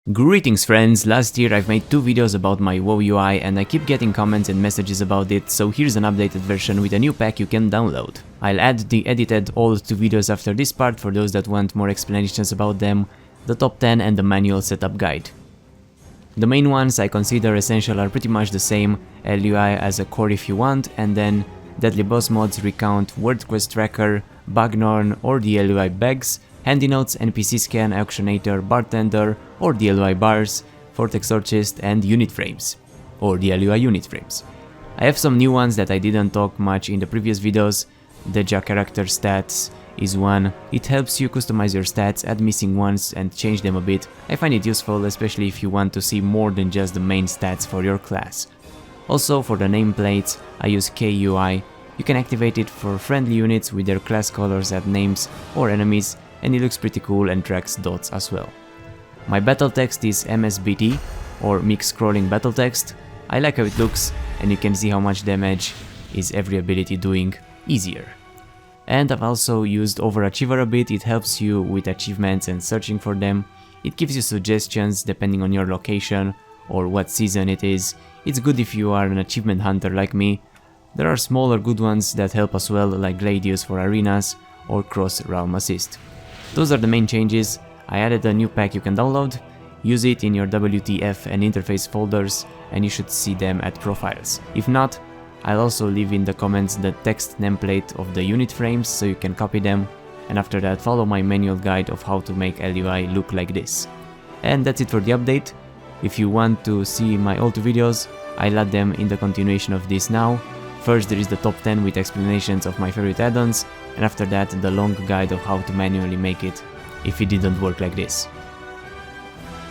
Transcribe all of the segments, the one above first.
Greetings friends, last year I've made 2 videos about my WoW UI and I keep getting comments and messages about it, so here's an updated version with a new pack you can download. I'll add the edited old 2 videos after this part for those that want more explanations about them, the top 10 and the manual setup guide. The main ones I consider essential are pretty much the same, LUI as a core if you want, and then Deadly Boss mods, Recount, Word Quest Tracker, Bagnorn or the LUI bags, handy notes, NPC Scan, Auctionator, Bartender or the LUI bars, Vortex Searchist and unit frames, or the LUI unit frames. I have some new ones that I didn't talk much in the previous videos. The Ja character stats is one. It helps you customize your stats, add missing ones and change them a bit. I find it useful, especially if you want to see more than just the main stats for your class. Also for the nameplates, I use KUI. You can activate it for friendly units with their class colors at names or enemies, and it looks pretty cool and tracks dots as well. My battle text is MSBT, or mixed scrolling battle text. I like how it looks, and you can see how much damage is every ability doing easier. And I've also used Overachiever a bit. It helps you with achievements and searching for them. It gives you suggestions depending on your location or what season it is. It's good if you are an achievement hunter like me. There are smaller good ones that help as well, like Gladius for arenas or Cross Realm Assist. Those are the main changes. I added a new pack you can download, use it in your WTF and interface folders and you should see them at profiles. If not, I'll also leave in the comments the text template of the unit frames so you can copy them, and after that follow my manual guide of how to make LUI look like this. And that's it for the update. If you want to see my old videos, I'll add them in the continuation of this now. First there is the top 10 with explanations of my favorite add-ons, and after that the long guide of how to manually make it if it didn't work like this.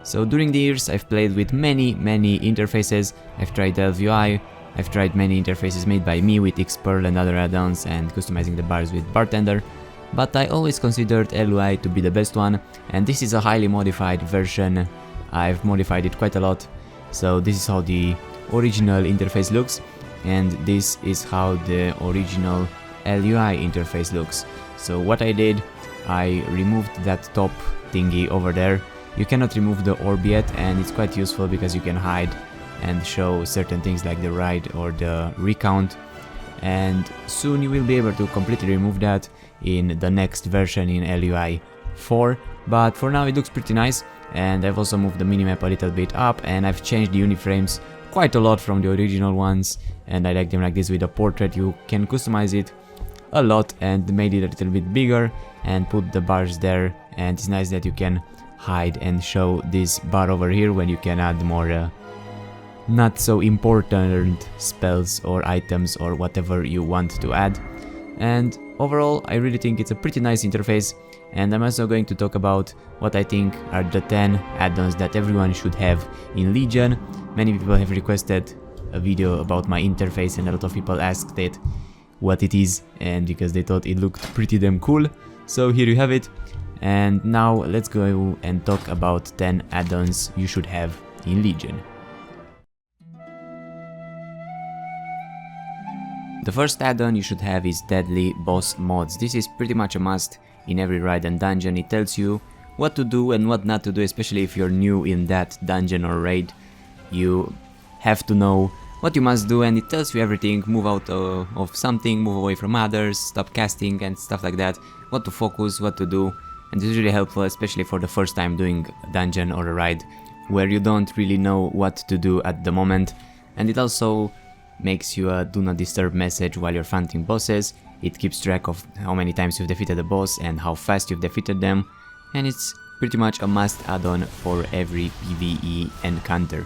So during the years I've played with many interfaces. I've tried LUI, I've tried many interfaces made by me with Xpearl and other add-ons and customizing the bars with Bartender, but I always considered LUI to be the best one, and this is a highly modified version. I've modified it quite a lot. So this is how the original interface looks, and this is how the original LUI interface looks. So what I did, I removed that top thingy over there. You cannot remove the orb yet, and it's quite useful because you can hide and show certain things like the ride or the recount, and soon you will be able to completely remove that in the next version in LUI 4, but for now it looks pretty nice. And I've also moved the minimap a little bit up, and I've changed the uniframes quite a lot from the original ones, and I like them like this with a portrait. You can customize it a lot and made it a little bit bigger and put the bars there, and it's nice that you can hide and show this bar over here when you can add more not so important spells or items or whatever you want to add. And overall I really think it's a pretty nice interface, and I'm also going to talk about what I think are the 10 add-ons that everyone should have in Legion. Many people have requested a video about my interface, and a lot of people asked it what it is, and because they thought it looked pretty damn cool. So here you have it, and now let's go and talk about 10 add-ons you should have in Legion. The first add-on you should have is Deadly Boss mods. This is pretty much a must in every raid and dungeon. It tells you what to do and what not to do, especially if you're new in that dungeon or raid. You have to know what you must do, and it tells you everything. Move out of something, move away from others, stop casting and stuff like that. What to focus, what to do, and this is really helpful, especially for the first time doing a dungeon or a raid where you don't really know what to do at the moment. And it also makes you a do not disturb message while you're fighting bosses. It keeps track of how many times you've defeated a boss and how fast you've defeated them, and it's pretty much a must add-on for every PvE encounter.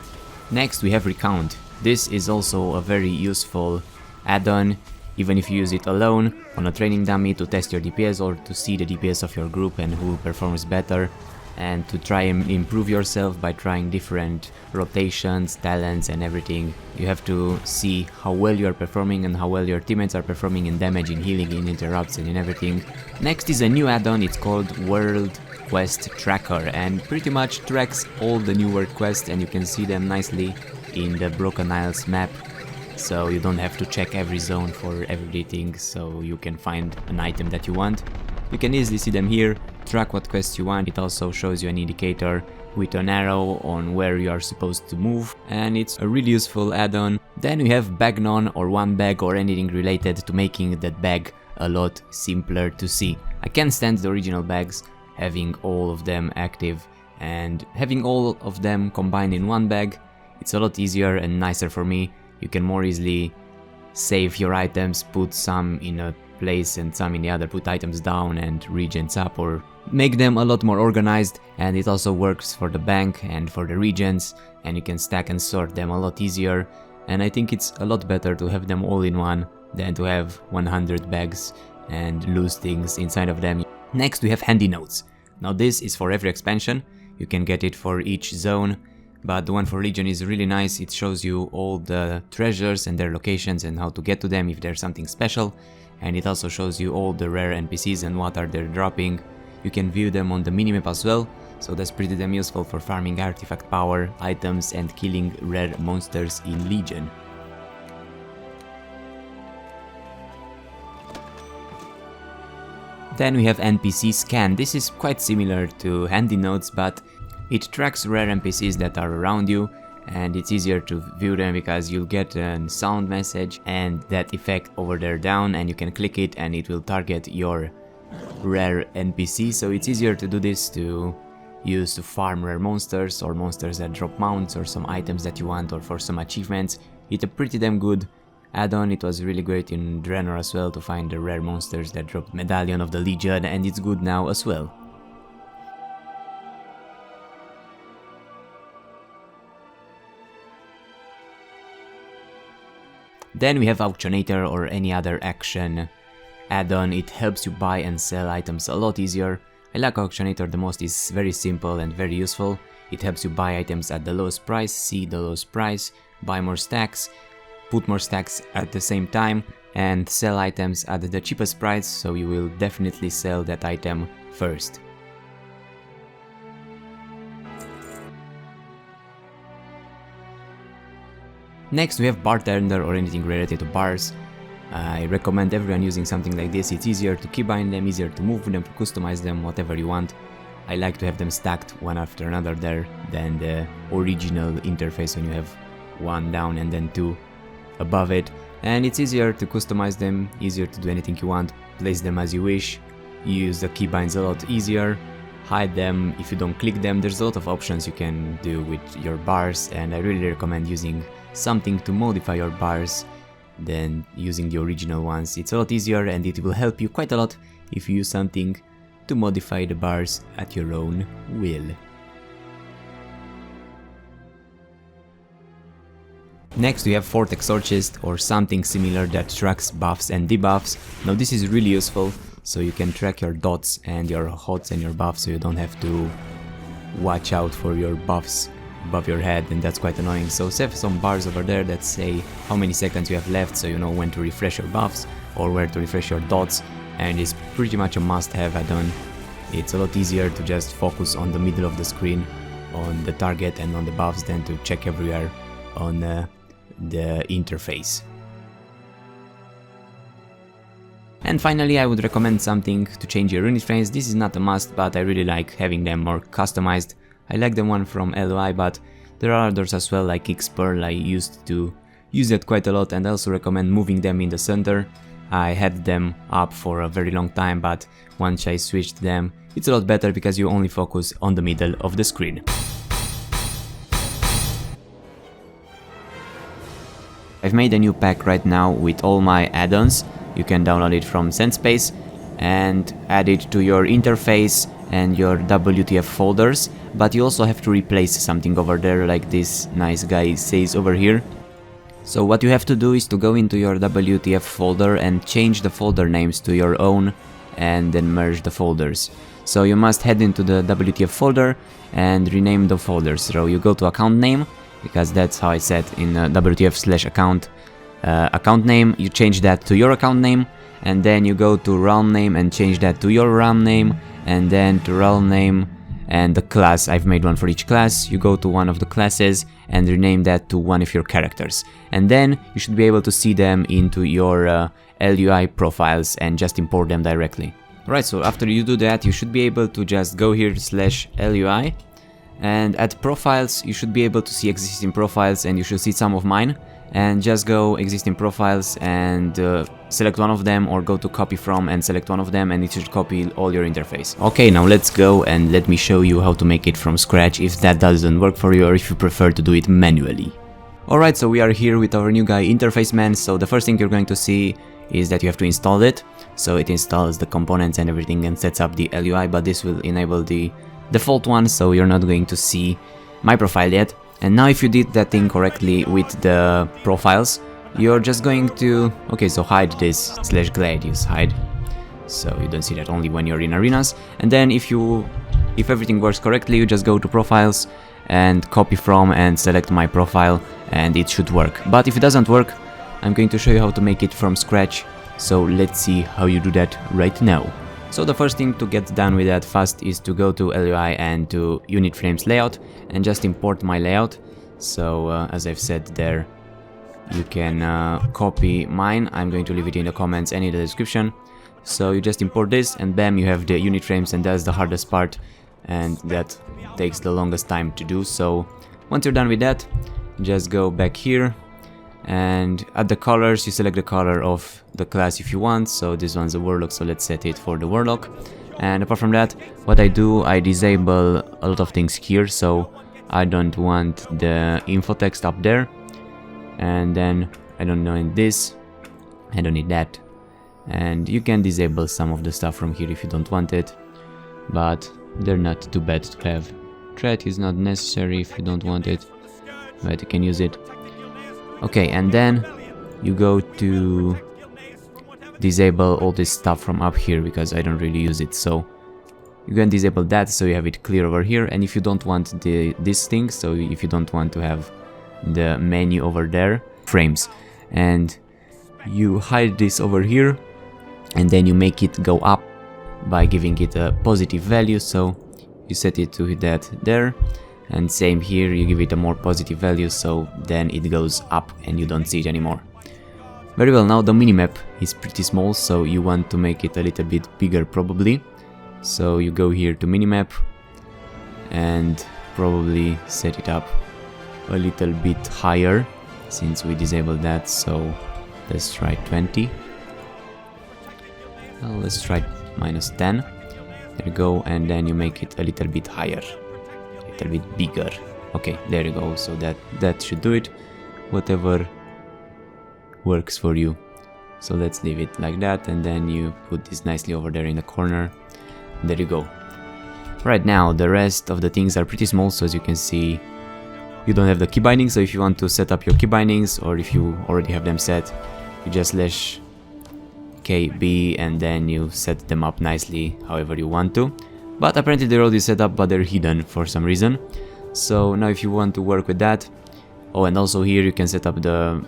Next we have Recount. This is also a very useful add-on, even if you use it alone on a training dummy to test your DPS or to see the DPS of your group and who performs better, and to try and improve yourself by trying different rotations, talents and everything. You have to see how well you are performing and how well your teammates are performing in damage, in healing, in interrupts and in everything. Next is a new add-on, it's called World Quest Tracker, and pretty much tracks all the new world quests, and you can see them nicely in the Broken Isles map. So you don't have to check every zone for everything, so you can find an item that you want. You can easily see them here, track what quests you want. It also shows you an indicator with an arrow on where you are supposed to move, and it's a really useful add-on. Then we have bag none or one bag or anything related to making that bag a lot simpler to see. I can't stand the original bags, having all of them active, and having all of them combined in one bag, it's a lot easier and nicer for me. You can more easily save your items, put some in a place and some in the other, put items down and regions up, or make them a lot more organized. And it also works for the bank and for the regions, and you can stack and sort them a lot easier. And I think it's a lot better to have them all in one than to have 100 bags and lose things inside of them. Next we have handy notes. Now this is for every expansion, you can get it for each zone, but the one for Legion is really nice. It shows you all the treasures and their locations and how to get to them if there's something special, and it also shows you all the rare NPCs and what are they dropping. You can view them on the minimap as well, so that's pretty damn useful for farming artifact power, items and killing rare monsters in Legion. Then we have NPC Scan. This is quite similar to handy notes, but it tracks rare NPCs that are around you, and it's easier to view them because you'll get a sound message and that effect over there down, and you can click it and it will target your rare NPC. So it's easier to do this, to use to farm rare monsters or monsters that drop mounts or some items that you want, or for some achievements. It's a pretty damn good add-on. It was really great in Draenor as well to find the rare monsters that dropped Medallion of the Legion, and it's good now as well. Then we have Auctionator or any other action add-on. It helps you buy and sell items a lot easier. I like Auctionator the most. It's very simple and very useful. It helps you buy items at the lowest price, see the lowest price, buy more stacks, put more stacks at the same time, and sell items at the cheapest price, so you will definitely sell that item first. Next we have bartender or anything related to bars. I recommend everyone using something like this. It's easier to keybind them, easier to move them, to customize them, whatever you want. I like to have them stacked one after another there than the original interface when you have one down and then two above it. And it's easier to customize them, easier to do anything you want, place them as you wish, use the keybinds a lot easier, hide them if you don't click them. There's a lot of options you can do with your bars, and I really recommend using something to modify your bars than using the original ones. It's a lot easier and it will help you quite a lot if you use something to modify the bars at your own will. Next we have Vortex Orchist or something similar that tracks buffs and debuffs. Now this is really useful, so you can track your dots and your hots and your buffs, so you don't have to watch out for your buffs above your head, and that's quite annoying. So set some bars over there that say how many seconds you have left, so you know when to refresh your buffs or where to refresh your dots, and it's pretty much a must-have add-on. It's a lot easier to just focus on the middle of the screen, on the target and on the buffs, than to check everywhere on the interface. And finally, I would recommend something to change your unit frames. This is not a must, but I really like having them more customized. I like the one from LOI, but there are others as well, like Xpearl. I used to use that quite a lot, and I also recommend moving them in the center. I had them up for a very long time, but once I switched them, it's a lot better because you only focus on the middle of the screen. I've made a new pack right now with all my add-ons. You can download it from SendSpace and add it to your interface and your WTF folders, but you also have to replace something over there, like this nice guy says over here. So what you have to do is to go into your WTF folder and change the folder names to your own, and then merge the folders. So you must head into the WTF folder and rename the folders. So you go to account name, because that's how I set in WTF/account account name. You change that to your account name, and then you go to realm name and change that to your realm name, and then to realm name and the class. I've made one for each class. You go to one of the classes and rename that to one of your characters, and then you should be able to see them into your LUI profiles and just import them directly. Right, so after you do that, you should be able to just go here /LUI and at profiles you should be able to see existing profiles, and you should see some of mine, and just go existing profiles and select one of them, or go to copy from and select one of them, and it should copy all your interface. Okay, now let's go and let me show you how to make it from scratch if that doesn't work for you, or if you prefer to do it manually. Alright, so we are here with our new guy Interface Man. So the first thing you're going to see is that you have to install it. So it installs the components and everything and sets up the LUI, but this will enable the default one, so you're not going to see my profile yet. And now if you did that thing correctly with the profiles, you're just going to, okay, so hide this /glide, use hide, so you don't see that only when you're in arenas. And then if everything works correctly, you just go to profiles and copy from and select my profile, and it should work. But if it doesn't work, I'm going to show you how to make it from scratch, so let's see how you do that right now. So the first thing to get done with that fast is to go to LUI and to unit frames layout and just import my layout. So as I've said there, you can copy mine. I'm going to leave it in the comments and in the description. So you just import this and bam, you have the unit frames, and that's the hardest part, and that takes the longest time to do. So once you're done with that, just go back here and at the colors you select the color of the class if you want. So this one's a warlock, so let's set it for the warlock. And apart from that, what I do, I disable a lot of things here, so I don't want the info text up there, and then I don't need this, I don't need that, and you can disable some of the stuff from here if you don't want it, but they're not too bad to have. Threat is not necessary if you don't want it, but you can use it. Okay, and then you go to disable all this stuff from up here, because I don't really use it, so you can disable that so you have it clear over here. And if you don't want this thing, so if you don't want to have the menu over there, frames, and you hide this over here, and then you make it go up by giving it a positive value, so you set it to that there, and same here, you give it a more positive value, so then it goes up and you don't see it anymore. Very well, now the minimap is pretty small, so you want to make it a little bit bigger probably. So you go here to minimap and probably set it up a little bit higher since we disabled that, so let's try 20. Well, let's try -10. There you go, and then you make it a little bit higher, a little bit bigger. Okay, there you go, so that should do it, whatever works for you. So let's leave it like that, and then you put this nicely over there in the corner. There you go. Right now the rest of the things are pretty small, so as you can see you don't have the key bindings, so if you want to set up your key bindings, or if you already have them set, you just /KB and then you set them up nicely however you want to. But apparently they're already set up, but they're hidden for some reason. So now if you want to work with that, oh, and also here you can set up the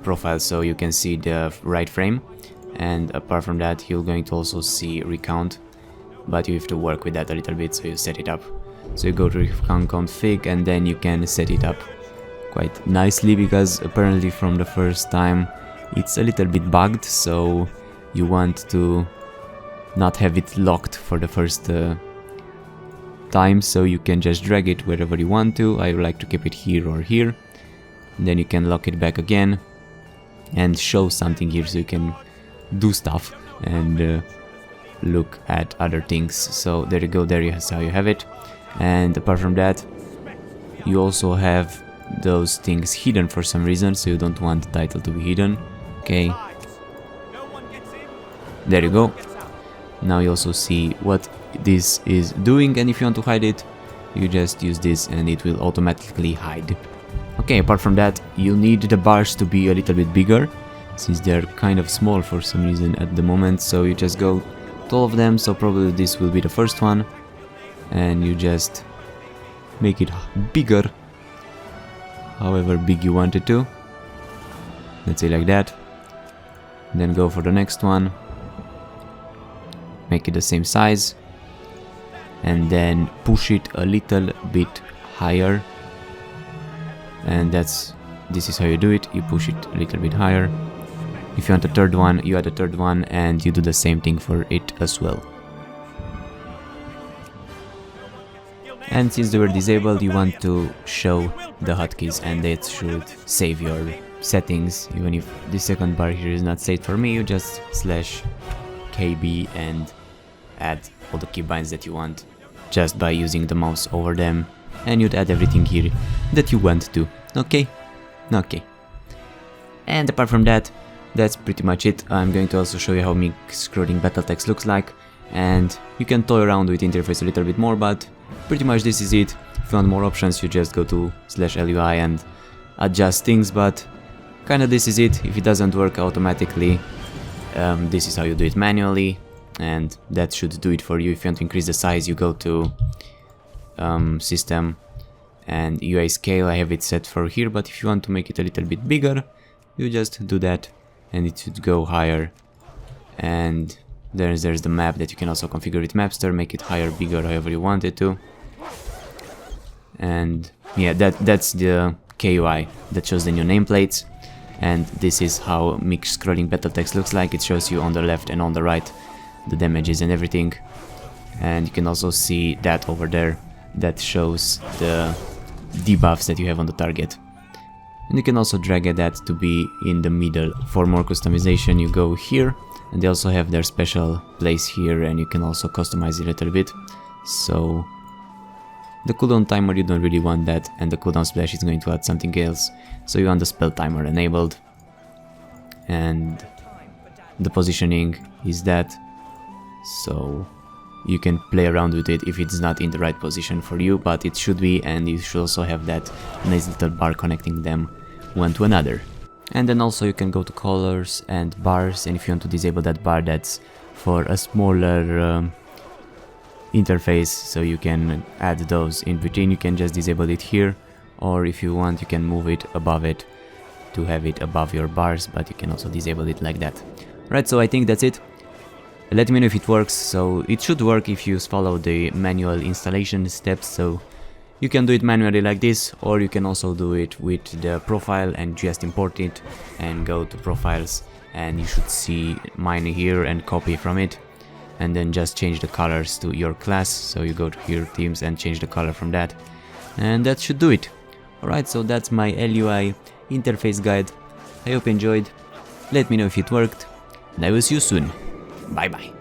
profile so you can see the right frame, and apart from that you're going to also see recount, but you have to work with that a little bit, so you set it up. So you go to recount config and then you can set it up quite nicely, because apparently from the first time it's a little bit bugged, so you want to not have it locked for the first time, so you can just drag it wherever you want to. I like to keep it here or here, and then you can lock it back again and show something here, so you can do stuff and look at other things. So there you go, there is how you have it. And apart from that, you also have those things hidden for some reason, so you don't want the title to be hidden. Okay, there you go. Now you also see what this is doing, and if you want to hide it, you just use this and it will automatically hide. Okay, apart from that, you need the bars to be a little bit bigger, since they're kind of small for some reason at the moment. So you just go to all of them, so probably this will be the first one, and you just make it bigger, however big you want it to. Let's say like that. Then go for the next one, make it the same size, and then push it a little bit higher. And this is how you do it, you push it a little bit higher. If you want a third one, you add a third one, and you do the same thing for it as well. And since they were disabled, you want to show the hotkeys, and it should save your settings. Even if the second bar here is not saved for me, you just /KB and add all the keybinds that you want just by using the mouse over them, and you'd add everything here that you want to. Okay? Okay. And apart from that, that's pretty much it. I'm going to also show you how mix-scrolling battle text looks like, and you can toy around with the interface a little bit more, but pretty much this is it. If you want more options, you just go to /LUI and adjust things, but kinda this is it. If it doesn't work automatically, this is how you do it manually, and that should do it for you. If you want to increase the size, you go to System and UI Scale. I have it set for here, but if you want to make it a little bit bigger, you just do that and it should go higher. And there's the map that you can also configure with Mapster, make it higher, bigger, however you want it to. And yeah, that's the KUI that shows the new nameplates. And this is how mix-scrolling battle text looks like. It shows you on the left and on the right the damages and everything. And you can also see that over there, that shows the debuffs that you have on the target. And you can also drag that to be in the middle. For more customization, you go here, and they also have their special place here, and you can also customize it a little bit. So the cooldown timer, you don't really want that, and the cooldown splash is going to add something else, so you want the spell timer enabled. And the positioning is that, so you can play around with it if it's not in the right position for you, but it should be, and you should also have that nice little bar connecting them one to another. And then also you can go to colors and bars, and if you want to disable that bar, that's for a smaller interface, so you can add those in between. You can just disable it here, or if you want you can move it above it to have it above your bars, but you can also disable it like that. Right, so I think that's it. Let me know if it works. So it should work if you follow the manual installation steps, so you can do it manually like this, or you can also do it with the profile and just import it and go to profiles, and you should see mine here and copy from it, and then just change the colors to your class. So you go to here, themes, and change the color from that, and that should do it. Alright, so that's my LUI interface guide. I hope you enjoyed. Let me know if it worked, and I will see you soon. Bye bye.